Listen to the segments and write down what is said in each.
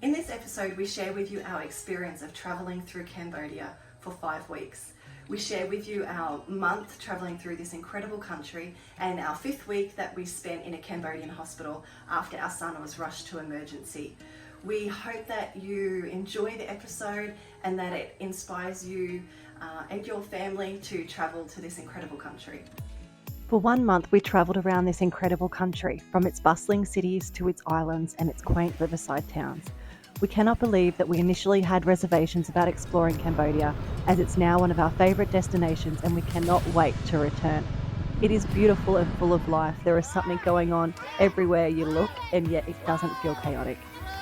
In this episode, we share with you our experience of travelling through Cambodia for 5 weeks. We share with you our month travelling through this incredible country and our 5th week that we spent in a Cambodian hospital after our son was rushed to emergency. We hope that you enjoy the episode and that it inspires you and your family to travel to this incredible country. For 1 month, we travelled around this incredible country, from its bustling cities to its islands and its quaint riverside towns. We cannot believe that we initially had reservations about exploring Cambodia, as it's now one of our favourite destinations and we cannot wait to return. It is beautiful and full of life. There is something going on everywhere you look, and yet it doesn't feel chaotic.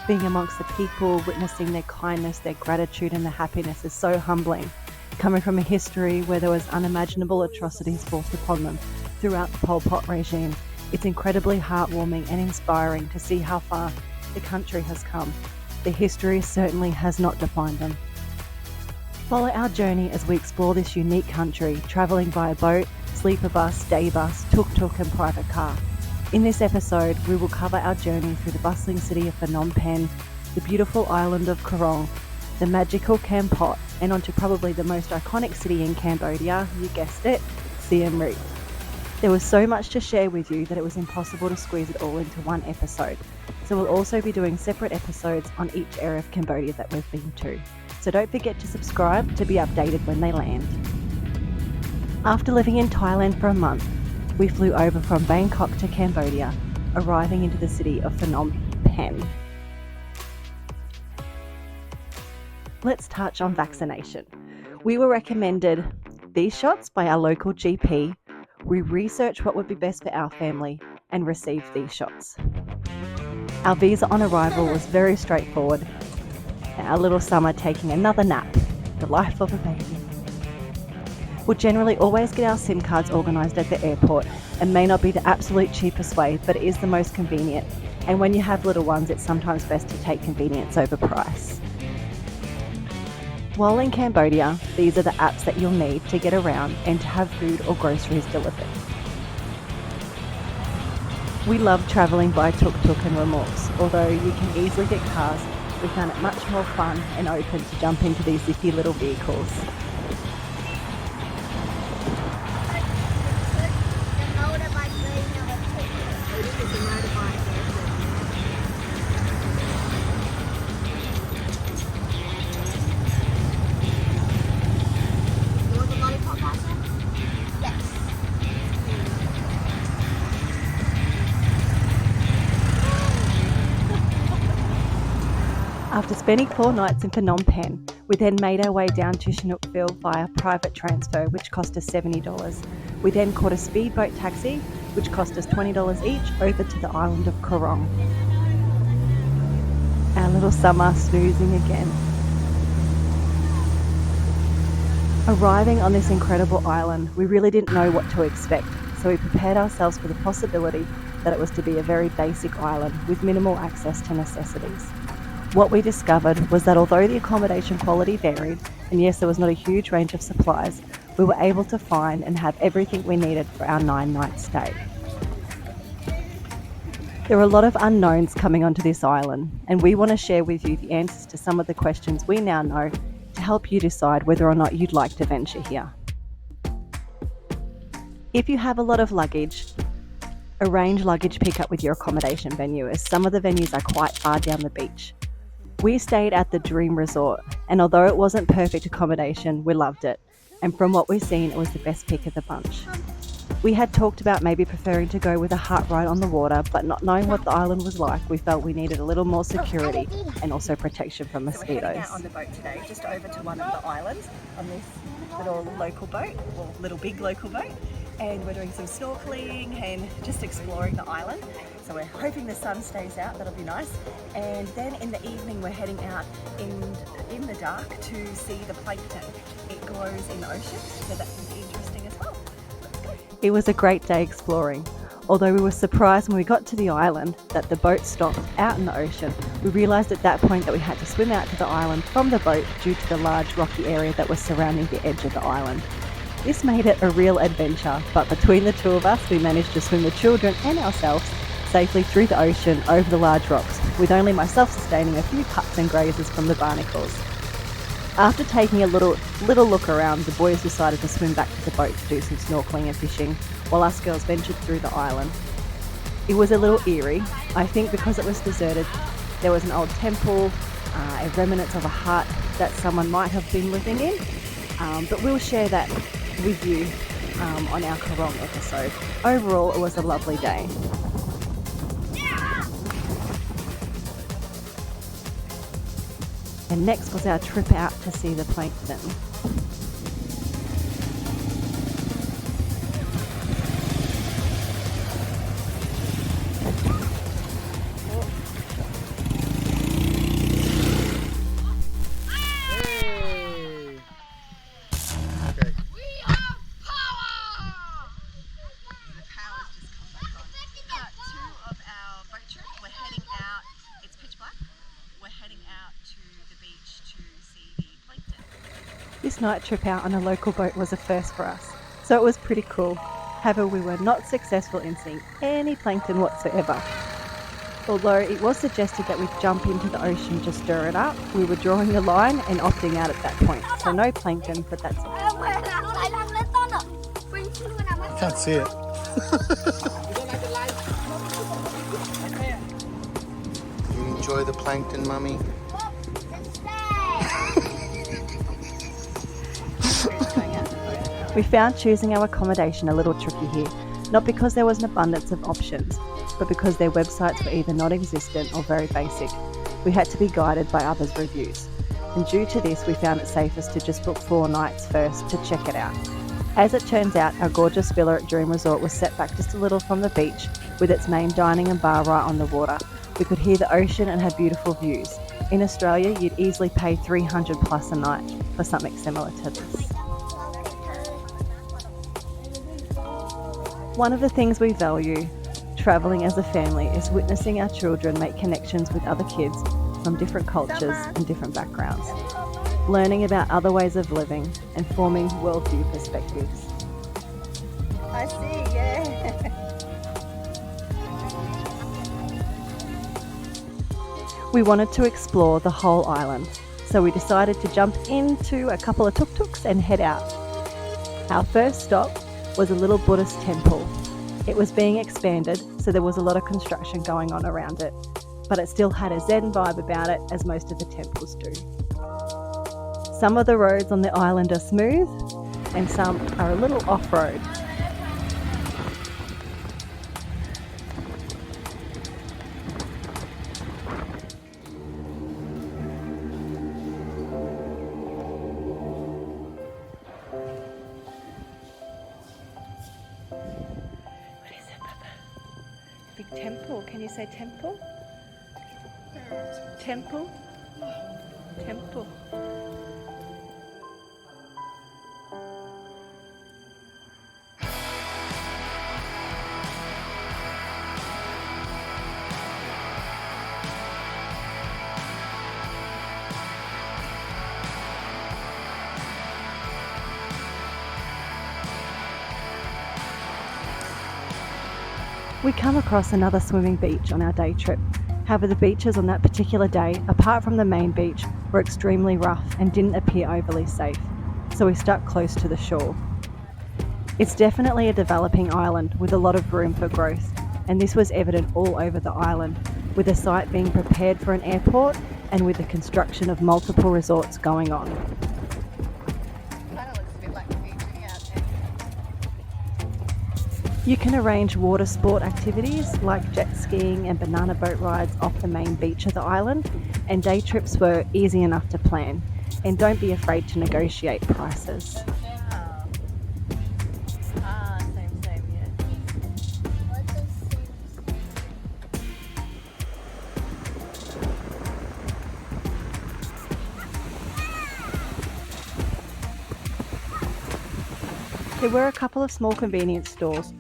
Being amongst the people, witnessing their kindness, their gratitude and their happiness is so humbling. Coming from a history where there was unimaginable atrocities forced upon them throughout the Pol Pot regime, it's incredibly heartwarming and inspiring to see how far the country has come. The history certainly has not defined them. Follow our journey as we explore this unique country, travelling by boat, sleeper bus, day bus, tuk-tuk and private car. In this episode, we will cover our journey through the bustling city of Phnom Penh, the beautiful island of Koh Rong, the magical Kampot, and onto probably the most iconic city in Cambodia, you guessed it, Siem Reap. There was so much to share with you that it was impossible to squeeze it all into one episode. So we'll also be doing separate episodes on each area of Cambodia that we've been to. So don't forget to subscribe to be updated when they land. After living in Thailand for a month, we flew over from Bangkok to Cambodia, arriving into the city of Phnom Penh. Let's touch on vaccination. We were recommended these shots by our local GP. We researched what would be best for our family and received these shots. Our visa on arrival was very straightforward. Our little Summer taking another nap, the life of a baby. We'll generally always get our SIM cards organised at the airport, and may not be the absolute cheapest way, but it is the most convenient. And when you have little ones, it's sometimes best to take convenience over price. While in Cambodia, these are the apps that you'll need to get around and to have food or groceries delivered. We love travelling by tuk-tuk and remorse. Although you can easily get cars, we found it much more fun and open to jump into these zippy little vehicles. After spending 4 nights in Phnom Penh, we then made our way down to Sihanoukville via private transfer, which cost us $70. We then caught a speedboat taxi, which cost us $20 each, over to the island of Koh Rong. Our little Summer snoozing again. Arriving on this incredible island, we really didn't know what to expect, so we prepared ourselves for the possibility that it was to be a very basic island with minimal access to necessities. What we discovered was that although the accommodation quality varied, and yes, there was not a huge range of supplies, we were able to find and have everything we needed for our 9-night stay. There are a lot of unknowns coming onto this island, and we want to share with you the answers to some of the questions we now know to help you decide whether or not you'd like to venture here. If you have a lot of luggage, arrange luggage pickup with your accommodation venue, as some of the venues are quite far down the beach. We stayed at the Dream Resort, and although it wasn't perfect accommodation, we loved it. And from what we've seen, it was the best pick of the bunch. We had talked about maybe preferring to go with a hut ride on the water, but not knowing what the island was like, we felt we needed a little more security and also protection from mosquitoes. So we're heading out on the boat today, just over to one of the islands on this little local boat, or little big local boat. And we're doing some snorkeling and just exploring the island. So we're hoping the sun stays out, that'll be nice. And then in the evening we're heading out in the dark to see the plankton. It glows in the ocean, so that will be interesting as well. Let's go. It was a great day exploring. Although we were surprised when we got to the island that the boat stopped out in the ocean, we realised at that point that we had to swim out to the island from the boat due to the large rocky area that was surrounding the edge of the island. This made it a real adventure, but between the two of us, we managed to swim the children and ourselves safely through the ocean over the large rocks, with only myself sustaining a few cuts and grazes from the barnacles. After taking a little look around, the boys decided to swim back to the boat to do some snorkeling and fishing, while us girls ventured through the island. It was a little eerie, I think because it was deserted. There was an old temple, a remnants of a hut that someone might have been living in, but we'll share that with you on our Koh Rong episode. Overall, it was a lovely day. And next was our trip out to see the plankton. This night trip out on a local boat was a first for us, so it was pretty cool. However, we were not successful in seeing any plankton whatsoever. Although it was suggested that we jump into the ocean to stir it up, we were drawing a line and opting out at that point. So no plankton, but that's all. Can't see it. You enjoy the plankton, Mummy? We found choosing our accommodation a little tricky here, not because there was an abundance of options, but because their websites were either non-existent or very basic. We had to be guided by others' reviews, and due to this we found it safest to just book 4 nights first to check it out. As it turns out, our gorgeous villa at Dream Resort was set back just a little from the beach, with its main dining and bar right on the water. We could hear the ocean and had beautiful views. In Australia, you'd easily pay $300 plus a night for something similar to this. One of the things we value travelling as a family is witnessing our children make connections with other kids from different cultures and different backgrounds, learning about other ways of living and forming worldview perspectives. I see, yeah. We wanted to explore the whole island, so we decided to jump into a couple of tuk-tuks and head out. Our first stop was a little Buddhist temple. It was being expanded, so there was a lot of construction going on around it, but it still had a Zen vibe about it, as most of the temples do. Some of the roads on the island are smooth, and some are a little off-road. Big temple. Can you say temple? Temple? Temple. We come across another swimming beach on our day trip. However, the beaches on that particular day, apart from the main beach, were extremely rough and didn't appear overly safe, so we stuck close to the shore. It's definitely a developing island with a lot of room for growth, and this was evident all over the island, with the site being prepared for an airport and with the construction of multiple resorts going on. You can arrange water sport activities like jet skiing and banana boat rides off the main beach of the island, and day trips were easy enough to plan. And don't be afraid to negotiate prices. Same, yeah. There were a couple of small convenience stores,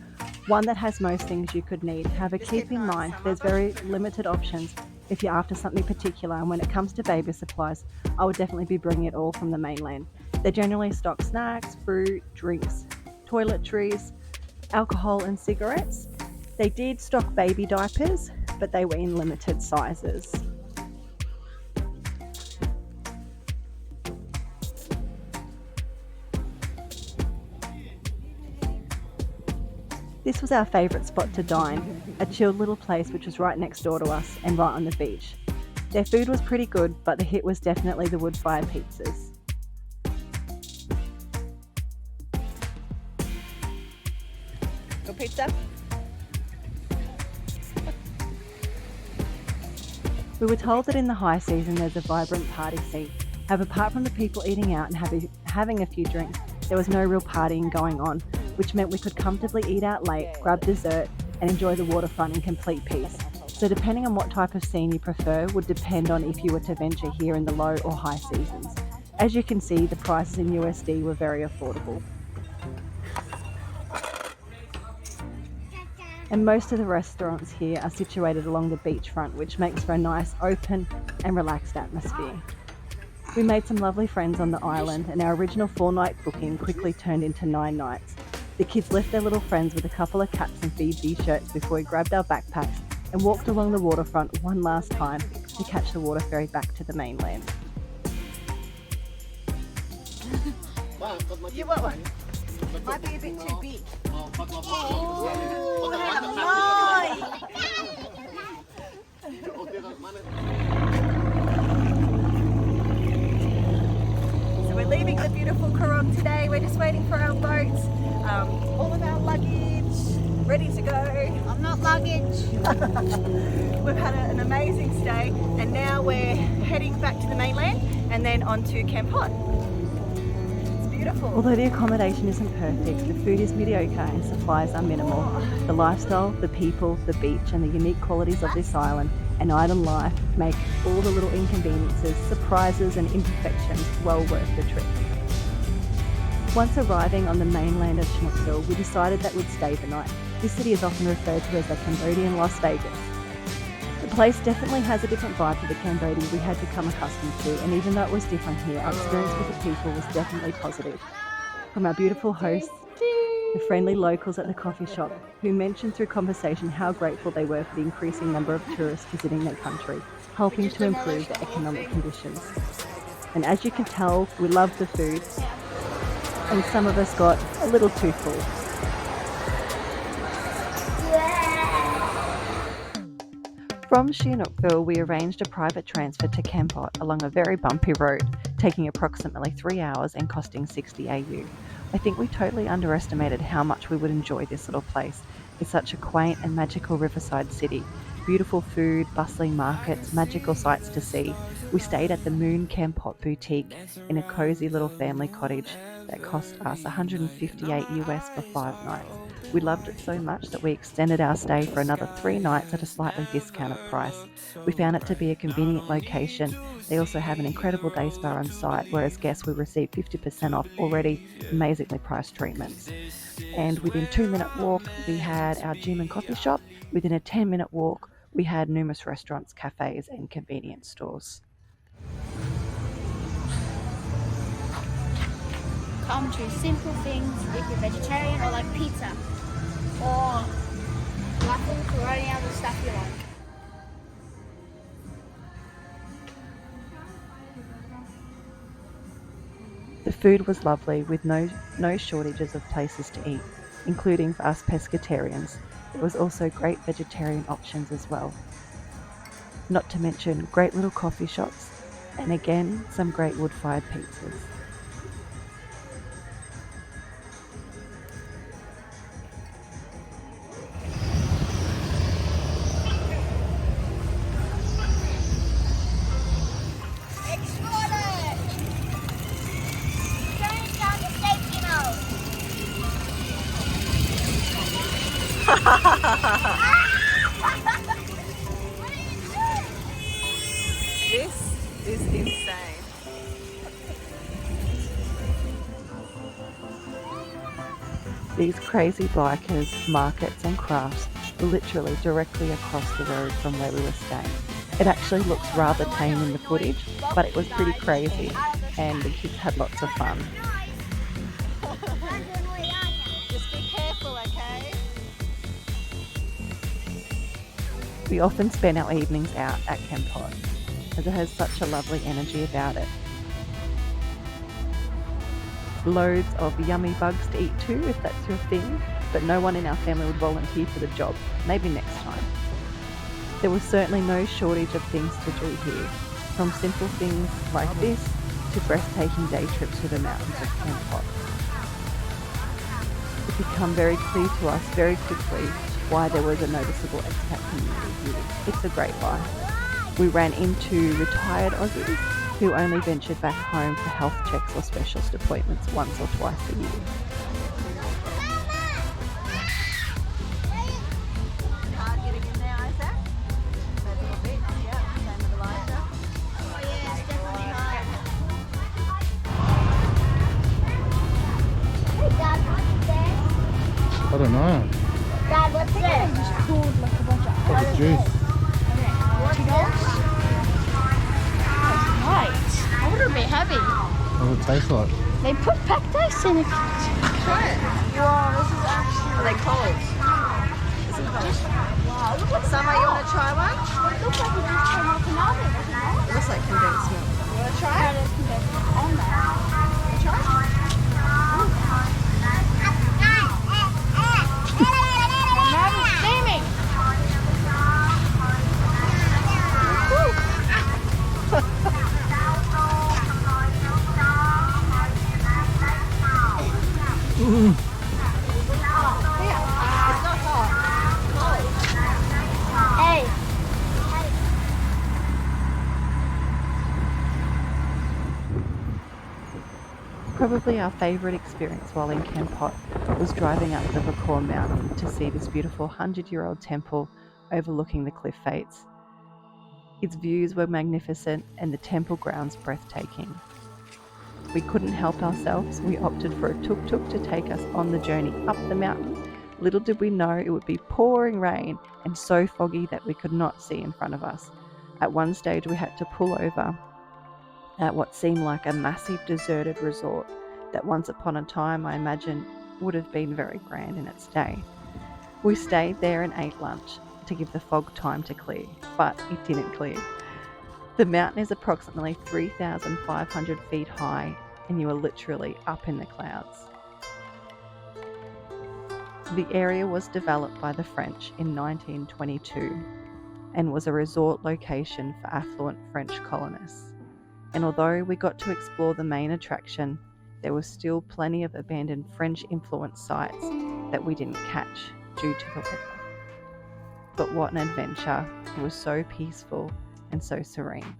one that has most things you could need. However, keep in mind there's very limited options if you're after something particular, and when it comes to baby supplies, I would definitely be bringing it all from the mainland. They generally stock snacks, fruit, drinks, toiletries, alcohol and cigarettes, They did stock baby diapers, but they were in limited sizes. This was our favourite spot to dine, a chilled little place which was right next door to us and right on the beach. Their food was pretty good, but the hit was definitely the wood-fired pizzas. Go pizza? We were told that in the high season there's a vibrant party scene. However, apart from the people eating out and having a few drinks, there was no real partying going on, which meant we could comfortably eat out late, grab dessert, and enjoy the waterfront in complete peace. So depending on what type of scene you prefer would depend on if you were to venture here in the low or high seasons. As you can see, the prices in USD were very affordable. And most of the restaurants here are situated along the beachfront, which makes for a nice, open and relaxed atmosphere. We made some lovely friends on the island, and our original 4-night booking quickly turned into 9 nights. The kids left their little friends with a couple of caps and Fiji shirts before we grabbed our backpacks and walked along the waterfront one last time to catch the water ferry back to the mainland. You want one? Might be a bit too big. So we're leaving the beautiful Koh Rong today. We're just waiting for our boats. All of our luggage ready to go. I'm not luggage. We've had an amazing stay, and now we're heading back to the mainland and then on to Kampot. Beautiful. Although the accommodation isn't perfect, the food is mediocre and supplies are minimal. The lifestyle, the people, the beach and the unique qualities of this island and island life make all the little inconveniences, surprises and imperfections well worth the trip. Once arriving on the mainland of Sihanoukville, we decided that we'd stay the night. This city is often referred to as the Cambodian Las Vegas. The place definitely has a different vibe to the Cambodia we had become accustomed to, and even though it was different here, our experience with the people was definitely positive. From our beautiful hosts, the friendly locals at the coffee shop, who mentioned through conversation how grateful they were for the increasing number of tourists visiting their country, helping to improve their economic conditions. And as you can tell, we loved the food, and some of us got a little too full. From Sihanoukville, we arranged a private transfer to Kampot along a very bumpy road, taking approximately 3 hours and costing 60 AU. I think we totally underestimated how much we would enjoy this little place. It's such a quaint and magical riverside city. Beautiful food, bustling markets, magical sights to see. We stayed at the Moon Kampot boutique in a cozy little family cottage that cost us 158 US for 5 nights. We loved it so much that we extended our stay for another 3 nights at a slightly discounted price. We found it to be a convenient location. They also have an incredible day spa on site, where as guests we received 50% off already amazingly priced treatments. And within a 2-minute walk, we had our gym and coffee shop. Within a 10-minute walk, we had numerous restaurants, cafes and convenience stores. Come to simple things if you're vegetarian, or like pizza, or waffles, or any other stuff you like. The food was lovely, with no shortages of places to eat, including for us pescatarians. There was also great vegetarian options as well. Not to mention great little coffee shops, and again some great wood-fired pizzas. This is insane. These crazy bikers, markets and crafts were literally directly across the road from where we were staying. It actually looks rather tame in the footage, but it was pretty crazy and the kids had lots of fun. Just be careful, okay? We often spend our evenings out at Kampot, as it has such a lovely energy about it. Loads of yummy bugs to eat too, if that's your thing, but no one in our family would volunteer for the job. Maybe next time. There was certainly no shortage of things to do here, from simple things like this to breathtaking day trips through the mountains of Kampot. It became very clear to us very quickly why there was a noticeable expat community here. It's a great life. We ran into retired Aussies who only ventured back home for health checks or specialist appointments once or twice a year. Hard getting in there, Isaac? Those little bits, yeah, same with Elijah. Oh yeah, it's definitely hard. Hey Dad, what's this? I don't know. Dad, what's this? I just pulled like a bunch of Like a juice. $2. Right. I would have been heavy. What does it taste like? They put Pectos in it. Try it. Wow, this is actually... Are they cold? Wow, look what Summer, you want to try one? it looks like it just came off an oven, doesn't it? It looks like condensed milk. You want to try it? There's condensed on there. Try it. Now it's steaming. It's not hot. Hey. Probably our favourite experience while in Kampot was driving up the Koh Mountain to see this beautiful 100-year-old temple overlooking the cliff face. Its views were magnificent and the temple grounds breathtaking. We couldn't help ourselves. We opted for a tuk-tuk to take us on the journey up the mountain. Little did we know it would be pouring rain and so foggy that we could not see in front of us. At one stage we had to pull over at what seemed like a massive deserted resort that once upon a time I imagine would have been very grand in its day. We stayed there and ate lunch to give the fog time to clear, but it didn't clear. The mountain is approximately 3,500 feet high and you are literally up in the clouds. The area was developed by the French in 1922 and was a resort location for affluent French colonists. And although we got to explore the main attraction, there was still plenty of abandoned French-influenced sites that we didn't catch due to the weather. But what an adventure. It was so peaceful and so serene.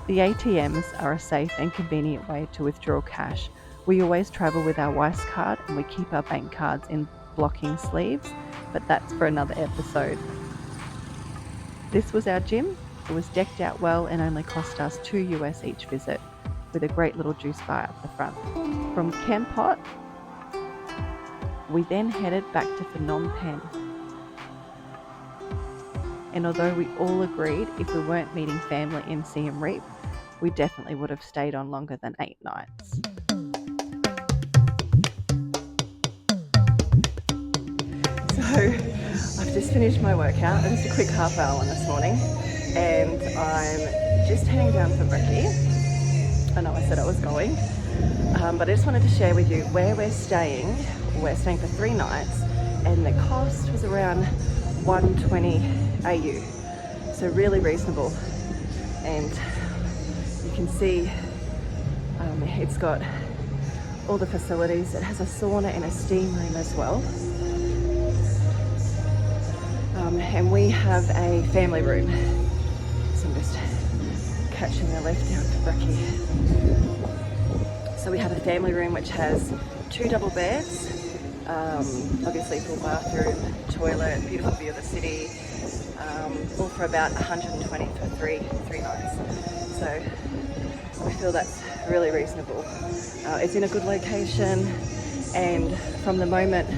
The ATMs are a safe and convenient way to withdraw cash. We always travel with our wife's card and we keep our bank cards in blocking sleeves, but that's for another episode. This was our gym. It was decked out well and only cost us $2 each visit, with a great little juice bar up the front. From Kampot, we then headed back to Phnom Penh. And although we all agreed if we weren't meeting family in Siem Reap, we definitely would have stayed on longer than 8 nights. So I've just finished my workout. It was a quick half-hour one this morning, and I'm just heading down for brekkie. I know I said I was going, but I just wanted to share with you where we're staying. We're staying for 3 nights, and the cost was around 120 AU, so really reasonable. And you can see it's got all the facilities. It has a sauna and a steam room as well. And we have a family room. So I'm just catching the lift down for brekkie. So we have a family room which has 2 double beds, obviously full bathroom, toilet, beautiful view of the city, all for about 120 for three nights. So we feel that's really reasonable. It's in a good location, and from the moment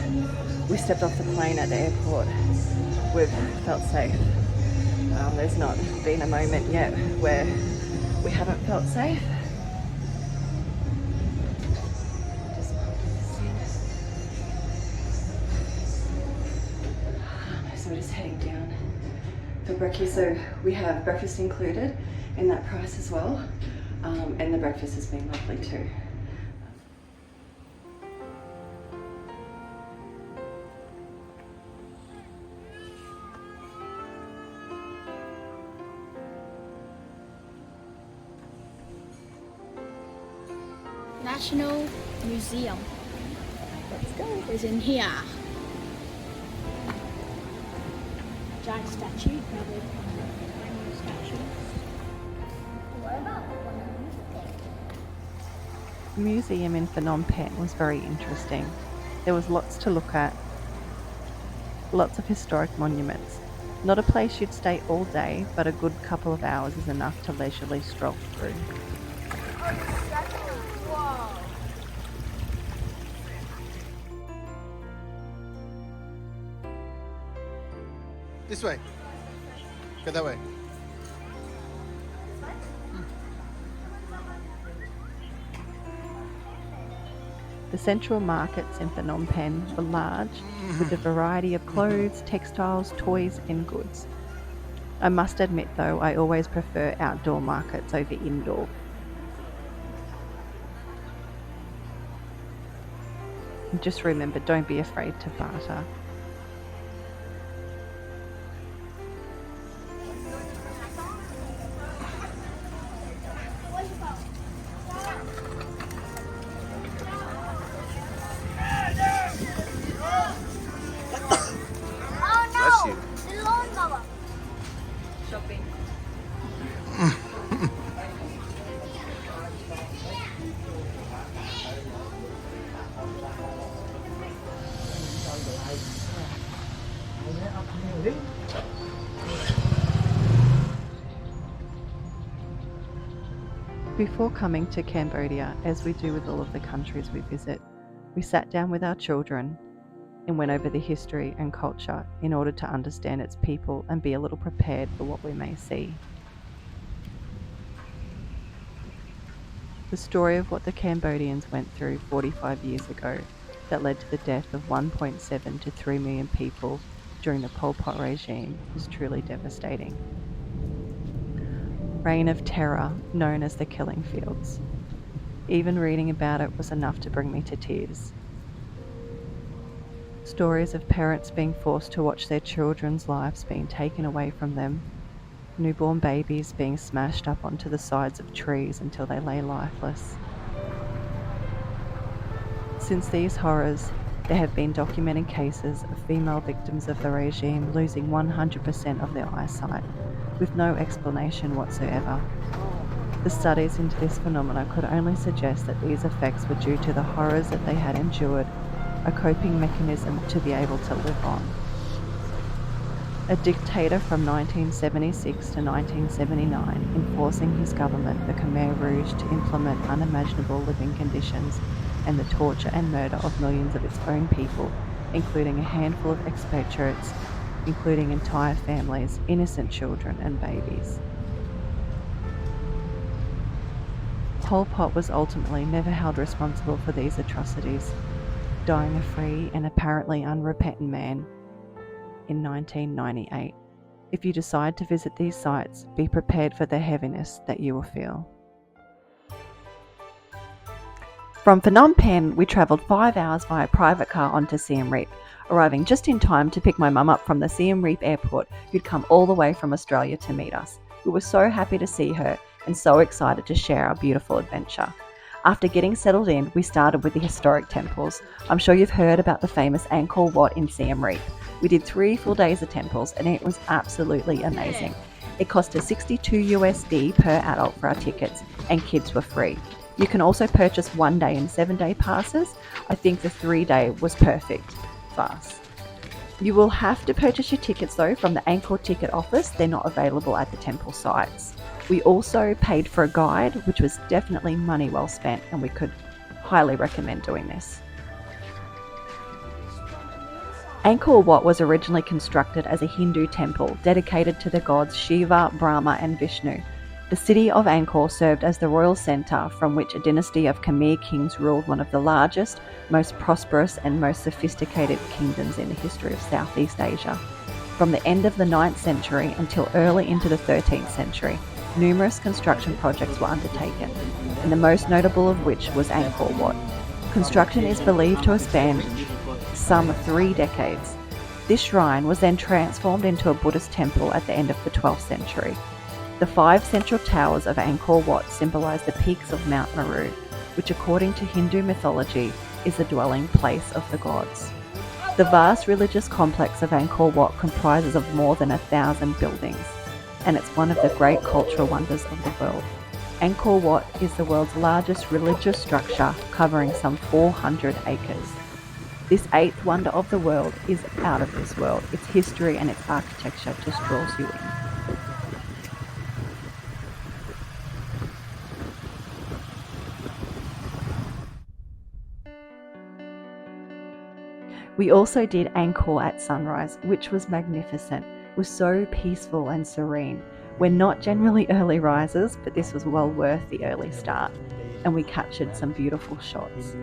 we stepped off the plane at the airport, we've felt safe. There's not been a moment yet where we haven't felt safe. So we're just heading down for breakfast. So we have breakfast included in that price as well, and the breakfast has been lovely too. National Museum. Let's go. Is in here. Giant statue, probably statue. What about The museum in Phnom Penh was very interesting. There was lots to look at, lots of historic monuments. Not a place you'd stay all day, but a good couple of hours is enough to leisurely stroll through. This way. Go that way. The central markets in Phnom Penh were large, with a variety of clothes, textiles, toys and goods. I must admit though, I always prefer outdoor markets over indoor. And just remember, don't be afraid to barter. Bless you. the lawnmower? Shopping. Before coming to Cambodia, as we do with all of the countries we visit, we sat down with our children and went over the history and culture in order to understand its people and be a little prepared for what we may see. The story of what the Cambodians went through 45 years ago that led to the death of 1.7 to 3 million people during the Pol Pot regime is truly devastating. Reign of terror, known as the Killing Fields. Even reading about it was enough to bring me to tears. Stories of parents being forced to watch their children's lives being taken away from them, newborn babies being smashed up onto the sides of trees until they lay lifeless. Since these horrors, there have been documented cases of female victims of the regime losing 100% of their eyesight, with no explanation whatsoever. The studies into this phenomenon could only suggest that these effects were due to the horrors that they had endured, a coping mechanism to be able to live on. A dictator from 1976 to 1979 enforcing his government, the Khmer Rouge, to implement unimaginable living conditions and the torture and murder of millions of its own people, including a handful of expatriates, including entire families, innocent children and babies. Pol Pot was ultimately never held responsible for these atrocities, dying a free and apparently unrepentant man in 1998. If you decide to visit these sites, be prepared for the heaviness that you will feel. From Phnom Penh, we travelled 5 hours via private car onto Siem Reap, arriving just in time to pick my mum up from the Siem Reap airport, who'd come all the way from Australia to meet us. We were so happy to see her and so excited to share our beautiful adventure. After getting settled in, we started with the historic temples. I'm sure you've heard about the famous Angkor Wat in Siem Reap. We did 3 full days of temples and it was absolutely amazing. It cost us $62 USD per adult for our tickets and kids were free. You can also purchase 1 day and 7-day passes. I think the 3-day was perfect for us. You will have to purchase your tickets though from the Angkor ticket office. They're not available at the temple sites. We also paid for a guide, which was definitely money well spent, and we could highly recommend doing this. Angkor Wat was originally constructed as a Hindu temple dedicated to the gods Shiva, Brahma and Vishnu. The city of Angkor served as the royal centre from which a dynasty of Khmer kings ruled one of the largest, most prosperous and most sophisticated kingdoms in the history of Southeast Asia. From the end of the 9th century until early into the 13th century, numerous construction projects were undertaken, and the most notable of which was Angkor Wat. Construction is believed to have spanned some 3 decades. This shrine was then transformed into a Buddhist temple at the end of the 12th century. The 5 central towers of Angkor Wat symbolise the peaks of Mount Meru, which according to Hindu mythology is the dwelling place of the gods. The vast religious complex of Angkor Wat comprises of more than 1,000 buildings, and it's one of the great cultural wonders of the world. Angkor Wat is the world's largest religious structure, covering some 400 acres. This 8th wonder of the world is out of this world. Its history and its architecture just draws you in. We also did Angkor at sunrise, which was magnificent. It was so peaceful and serene. We're not generally early risers, but this was well worth the early start, and we captured some beautiful shots.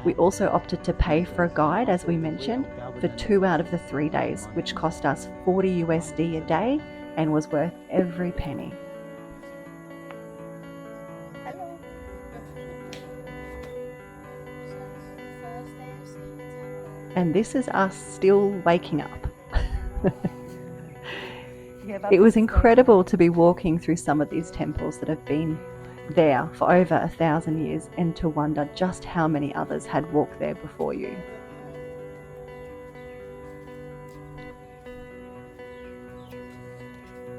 We also opted to pay for a guide, as we mentioned, for 2 out of the 3 days, which cost us $40 USD a day and was worth every penny. And this is us still waking up. It was incredible to be walking through some of these temples that have been there for over 1,000 years and to wonder just how many others had walked there before you.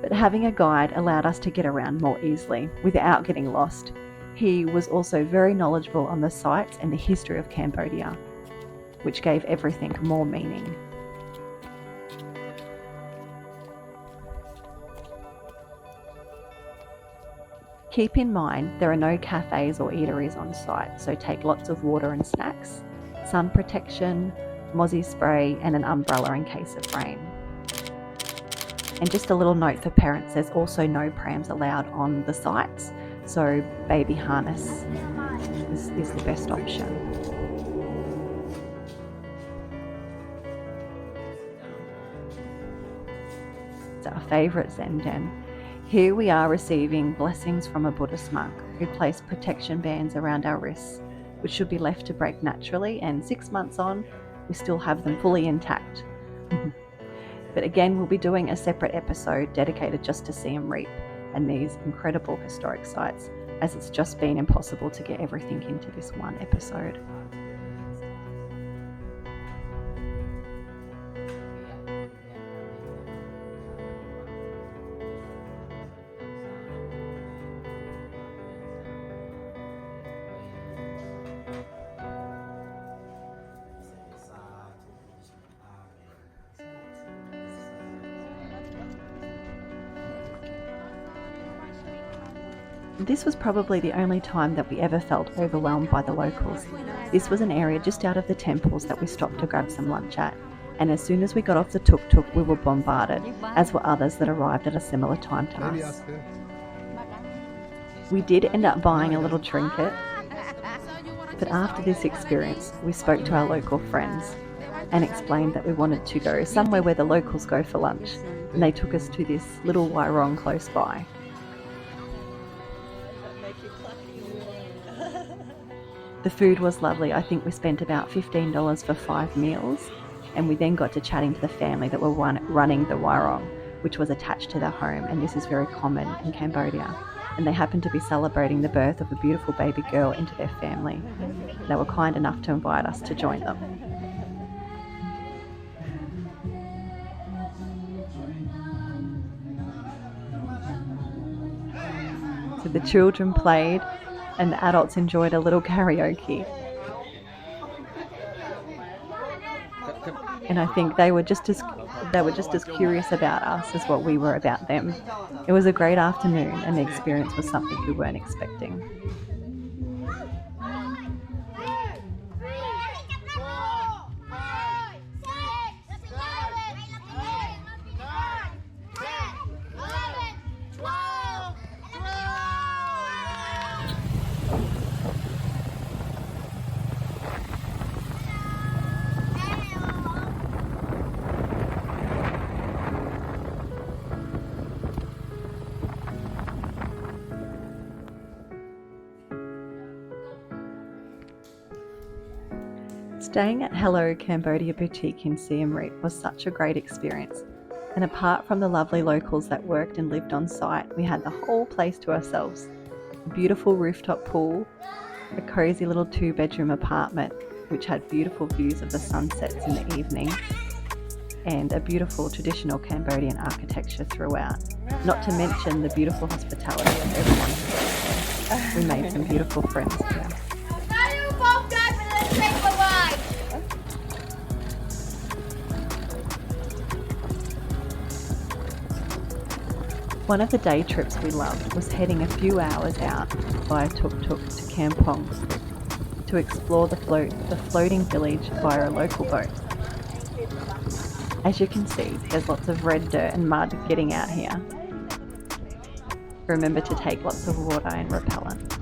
But having a guide allowed us to get around more easily without getting lost. He was also very knowledgeable on the sites and the history of Cambodia, which gave everything more meaning. Keep in mind there are no cafes or eateries on site, so take lots of water and snacks, sun protection, mozzie spray and an umbrella in case of rain. And just a little note for parents, there's also no prams allowed on the sites, so baby harness is the best option. It's our favourite Zen den. Here we are receiving blessings from a Buddhist monk who placed protection bands around our wrists, which should be left to break naturally, and 6 months on, we still have them fully intact. But again, we'll be doing a separate episode dedicated just to Siem Reap and these incredible historic sites, as it's just been impossible to get everything into this one episode. This was probably the only time that we ever felt overwhelmed by the locals. This was an area just out of the temples that we stopped to grab some lunch at, and as soon as we got off the tuk-tuk we were bombarded, as were others that arrived at a similar time to us. We did end up buying a little trinket, but after this experience we spoke to our local friends and explained that we wanted to go somewhere where the locals go for lunch, and they took us to this little Wairong close by. The food was lovely. I think we spent about $15 for 5 meals, and we then got to chatting to the family that were running the Wairong, which was attached to their home, and this is very common in Cambodia. And they happened to be celebrating the birth of a beautiful baby girl into their family. They were kind enough to invite us to join them. So the children played and the adults enjoyed a little karaoke. And I think they were just as curious about us as what we were about them. It was a great afternoon, and the experience was something we weren't expecting. Staying at Hello Cambodia Boutique in Siem Reap was such a great experience. And apart from the lovely locals that worked and lived on site, we had the whole place to ourselves. A beautiful rooftop pool, a cosy little 2-bedroom apartment which had beautiful views of the sunsets in the evening, and a beautiful traditional Cambodian architecture throughout. Not to mention the beautiful hospitality of everyone who worked there. We made some beautiful friends here. One of the day trips we loved was heading a few hours out via tuk-tuk to Kampot to explore the floating village via a local boat. As you can see, there's lots of red dirt and mud getting out here. Remember to take lots of water and repellent.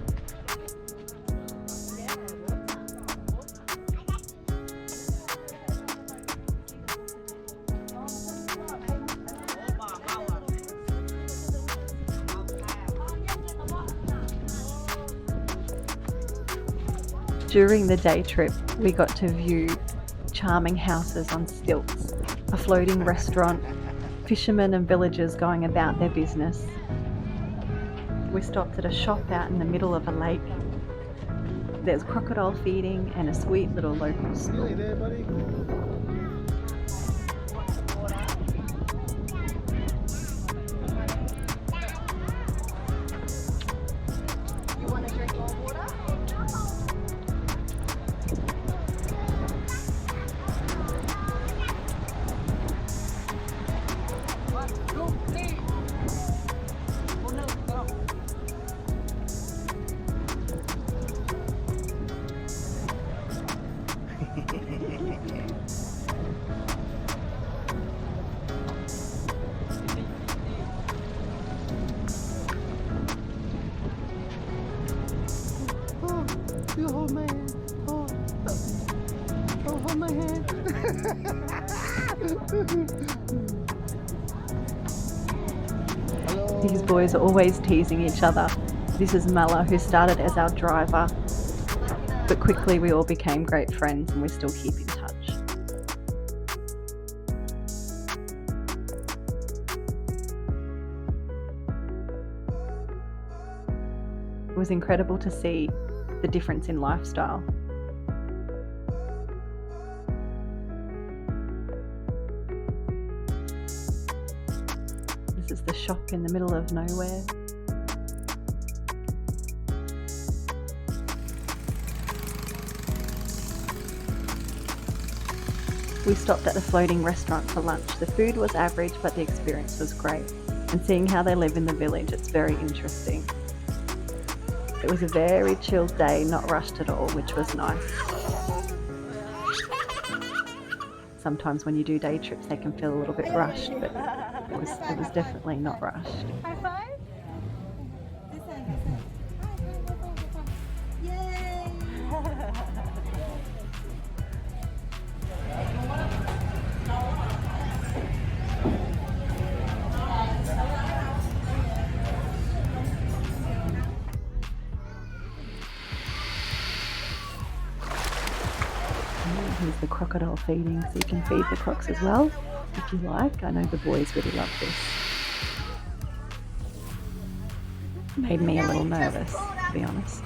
During the day trip, we got to view charming houses on stilts, a floating restaurant, fishermen and villagers going about their business. We stopped at a shop out in the middle of a lake. There's crocodile feeding and a sweet little local school. Hey there, buddy. You want to drink more water? You hold my hand. Oh, hold my hand. Hello. These boys are always teasing each other. This is Mala, who started as our driver, but quickly we all became great friends and we still keep in touch. It was incredible to see the difference in lifestyle. This is the shop in the middle of nowhere. We stopped at the floating restaurant for lunch. The food was average, but the experience was great. And seeing how they live in the village, it's very interesting. It was a very chilled day, not rushed at all, which was nice. Sometimes when you do day trips, they can feel a little bit rushed, but it was definitely not rushed. High five. Yay! Here's the crocodile feeding, so you can feed the crocs as well, if you like. I know the boys really love this. Made me a little nervous, to be honest.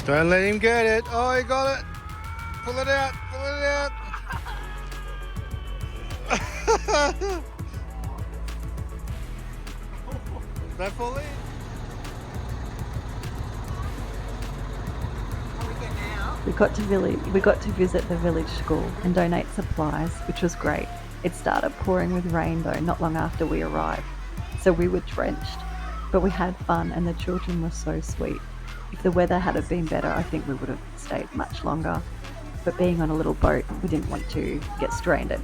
Don't let him get it. Oh, he got it. Pull it out. Pull it out. Did that fall in? We got to visit the village school and donate supplies, which was great. It started pouring with rain though not long after we arrived, so we were drenched. But we had fun and the children were so sweet. If the weather had been better, I think we would have stayed much longer. But being on a little boat, we didn't want to get stranded.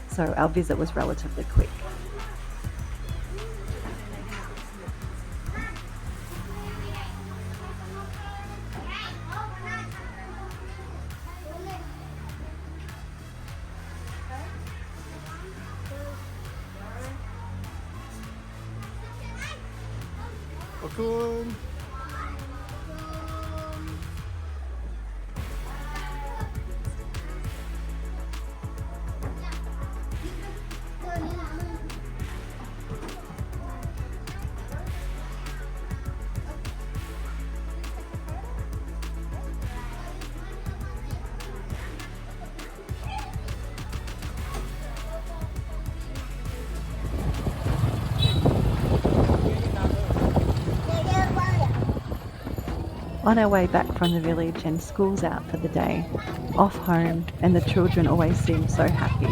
So our visit was relatively quick. Welcome. On our way back from the village and school's out for the day, off home, and the children always seem so happy.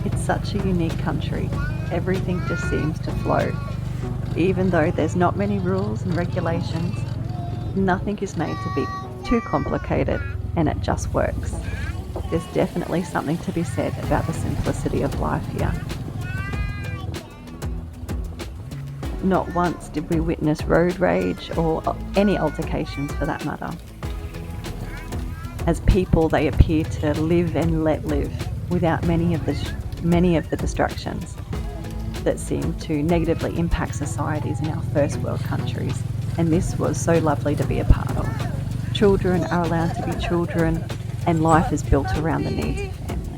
It's such a unique country. Everything just seems to flow. Even though there's not many rules and regulations, nothing is made to be too complicated, and it just works. There's definitely something to be said about the simplicity of life here. Not once did we witness road rage or any altercations for that matter. As people, they appear to live and let live without many of the distractions that seem to negatively impact societies in our first world countries. And this was so lovely to be a part of. Children are allowed to be children, and life is built around the needs of family.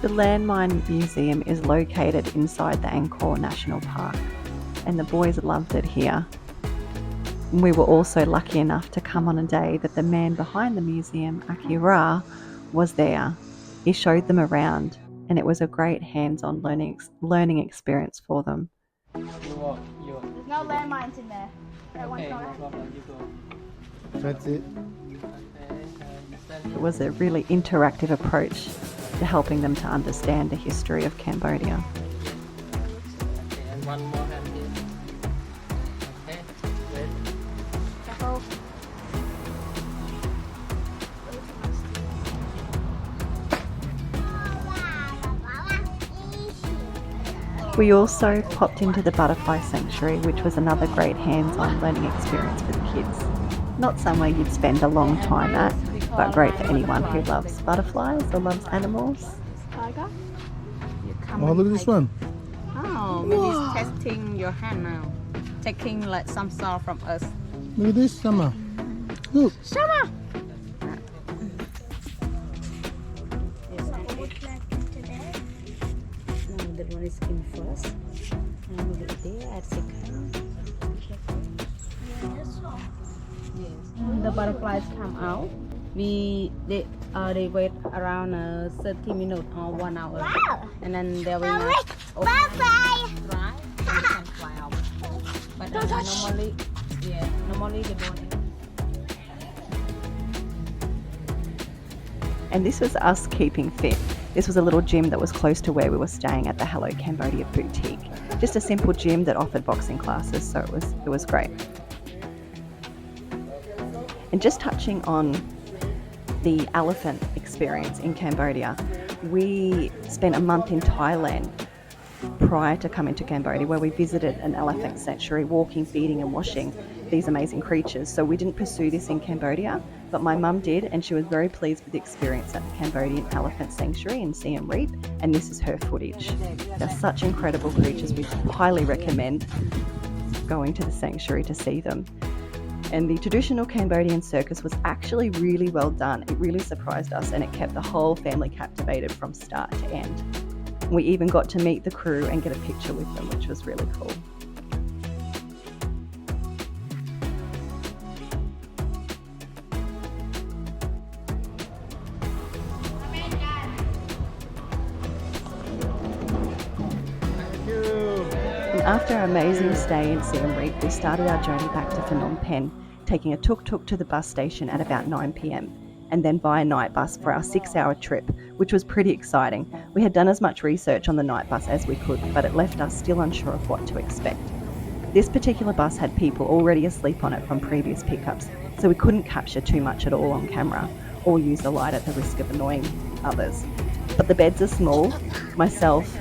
The Landmine Museum is located inside the Angkor National Park, and the boys loved it here. We were also lucky enough to come on a day that the man behind the museum, Akira, was there. He showed them around, and it was a great hands-on learning experience for them. There's no landmines in there. That one's not. That's it. It was a really interactive approach to helping them to understand the history of Cambodia. And one more hand here. Okay, wait. Careful. We also popped into the butterfly sanctuary, which was another great hands-on learning experience for the kids. Not somewhere you'd spend a long time at, but great for anyone who loves butterflies or loves animals. Tiger. Oh, look at this one. Oh, maybe it's testing your hand now. Taking like some salt from us. Look at this, Summer. Look. Shama! No, that one is in first. And move it there at second. Yes. The butterflies come out. They wait around 30 minutes or 1 hour. Wow. And then they will Bye dry, and they can fly out. But normally they don't. And this was us keeping fit. This was a little gym that was close to where we were staying at the Hello Cambodia boutique. Just a simple gym that offered boxing classes, so it was great. And just touching on the elephant experience in Cambodia, we spent a month in Thailand prior to coming to Cambodia, where we visited an elephant sanctuary, walking, feeding and washing these amazing creatures. So we didn't pursue this in Cambodia, but my mum did, and she was very pleased with the experience at the Cambodian Elephant Sanctuary in Siem Reap, and this is her footage. They're such incredible creatures. We highly recommend going to the sanctuary to see them. And the traditional Cambodian circus was actually really well done. It really surprised us, and it kept the whole family captivated from start to end. We even got to meet the crew and get a picture with them, which was really cool. After our amazing stay in Siem Reap, we started our journey back to Phnom Penh, taking a tuk-tuk to the bus station at about 9 p.m, and then by a night bus for our 6-hour trip, which was pretty exciting. We had done as much research on the night bus as we could, but it left us still unsure of what to expect. This particular bus had people already asleep on it from previous pickups, so we couldn't capture too much at all on camera, or use the light at the risk of annoying others. But the beds are small. Myself,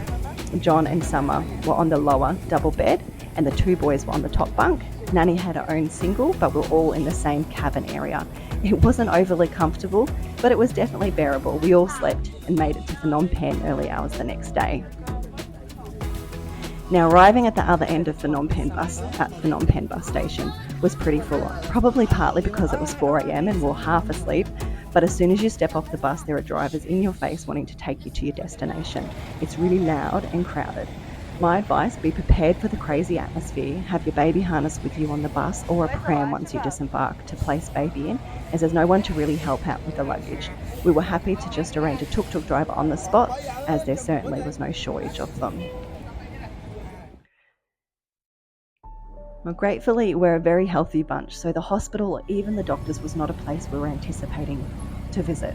John and Summer were on the lower double bed, and the 2 boys were on the top bunk. Nanny had her own single, but we're all in the same cabin area. It wasn't overly comfortable, but it was definitely bearable. We all slept and made it to Phnom Penh early hours the next day. Now, arriving at the other end of Phnom Penh bus station was pretty full on, probably partly because it was 4 a.m. and we're half asleep, but as soon as you step off the bus, there are drivers in your face wanting to take you to your destination. It's really loud and crowded. My advice, be prepared for the crazy atmosphere, have your baby harness with you on the bus or a pram once you disembark to place baby in, as there's no one to really help out with the luggage. We were happy to just arrange a tuk-tuk driver on the spot, as there certainly was no shortage of them. Well, gratefully, we're a very healthy bunch, so the hospital or even the doctors was not a place we were anticipating to visit.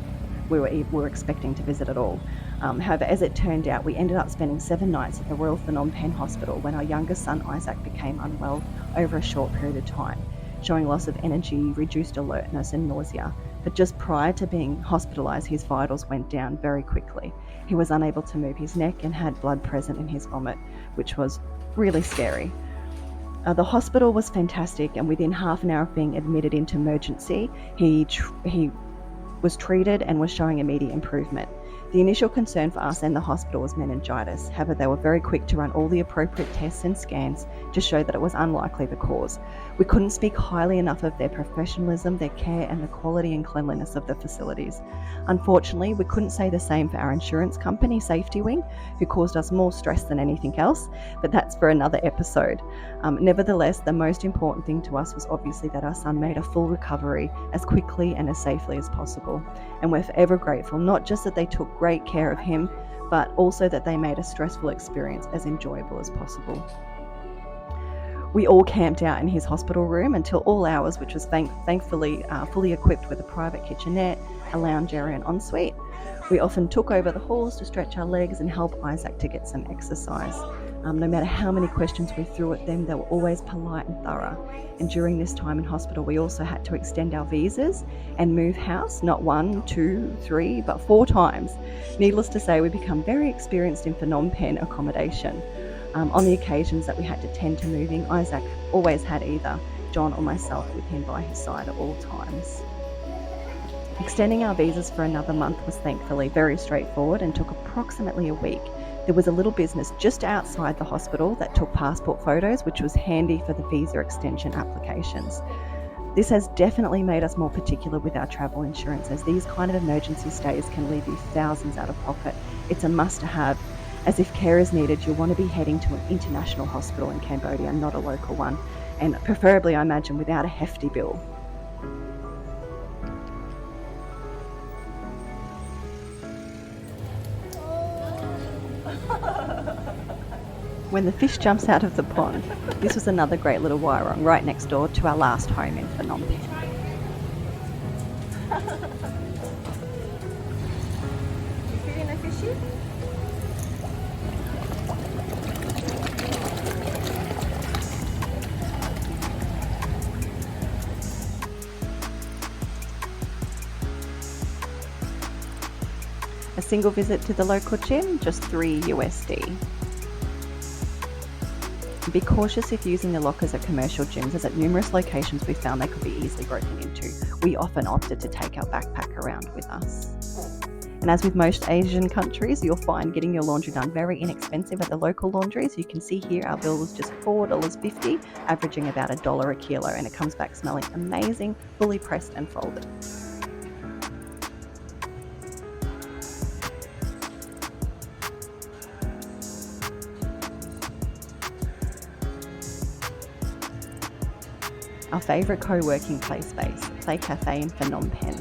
We were expecting to visit at all. However, as it turned out, we ended up spending 7 nights at the Royal Phnom Penh Hospital when our youngest son Isaac became unwell over a short period of time, showing loss of energy, reduced alertness and nausea. But just prior to being hospitalised, his vitals went down very quickly. He was unable to move his neck and had blood present in his vomit, which was really scary. The hospital was fantastic, and within half an hour of being admitted into emergency, he was treated and was showing immediate improvement. The initial concern for us and the hospital was meningitis. However, they were very quick to run all the appropriate tests and scans to show that it was unlikely the cause. We couldn't speak highly enough of their professionalism, their care, and the quality and cleanliness of the facilities. Unfortunately, we couldn't say the same for our insurance company, Safety Wing, who caused us more stress than anything else, but that's for another episode. Nevertheless, the most important thing to us was obviously that our son made a full recovery as quickly and as safely as possible. And we're forever grateful, not just that they took great care of him, but also that they made a stressful experience as enjoyable as possible. We all camped out in his hospital room until all hours, which was thankfully fully equipped with a private kitchenette, a lounge area and ensuite. We often took over the halls to stretch our legs and help Isaac to get some exercise. No matter how many questions we threw at them, they were always polite and thorough. And during this time in hospital, we also had to extend our visas and move house, not 1, 2, 3, but 4 times. Needless to say, we become very experienced in Phnom Penh accommodation. On the occasions that we had to tend to moving, Isaac always had either John or myself with him by his side at all times. Extending our visas for another month was thankfully very straightforward and took approximately a week. There was a little business just outside the hospital that took passport photos, which was handy for the visa extension applications. This has definitely made us more particular with our travel insurance, as these kind of emergency stays can leave you thousands out of pocket. It's a must-have, as if care is needed, you'll want to be heading to an international hospital in Cambodia, not a local one, and preferably, I imagine, without a hefty bill. When the fish jumps out of the pond, this was another great little Koh right next door to our last home in Phnom Penh. You feeling a fishy? A single visit to the local gym, just $3 USD. Be cautious if using the lockers at commercial gyms, as at numerous locations we found they could be easily broken into. We often opted to take our backpack around with us. And as with most Asian countries, you'll find getting your laundry done very inexpensive at the local laundries. You can see here our bill was just $4.50, averaging about $1 a kilo, and it comes back smelling amazing, fully pressed and folded. Our favourite co-working play space, Play Cafe in Phnom Penh.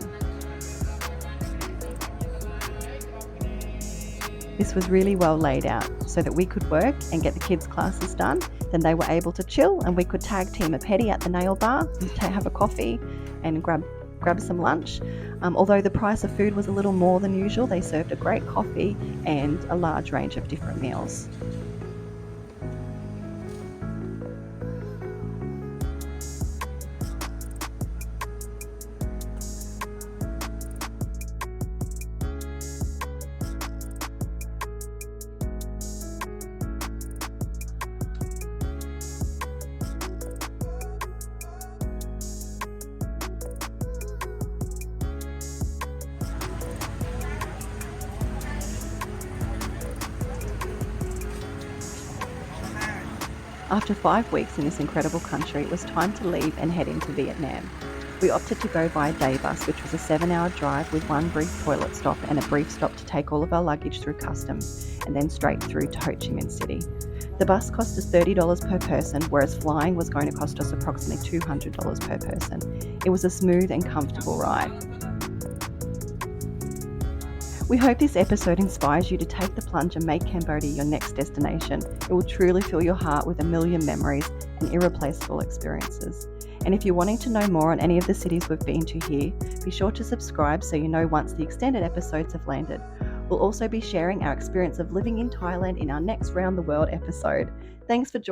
This was really well laid out so that we could work and get the kids' classes done Then they were able to chill and we could tag team a petty at the nail bar, have a coffee and grab some lunch. Although the price of food was a little more than usual, they served a great coffee and a large range of different meals. After 5 weeks in this incredible country, it was time to leave and head into Vietnam. We opted to go via day bus, which was a 7-hour drive with one brief toilet stop and a brief stop to take all of our luggage through customs, and then straight through to Ho Chi Minh City. The bus cost us $30 per person, whereas flying was going to cost us approximately $200 per person. It was a smooth and comfortable ride. We hope this episode inspires you to take the plunge and make Cambodia your next destination. It will truly fill your heart with a million memories and irreplaceable experiences. And if you're wanting to know more on any of the cities we've been to here, be sure to subscribe so you know once the extended episodes have landed. We'll also be sharing our experience of living in Thailand in our next Round the World episode. Thanks for joining.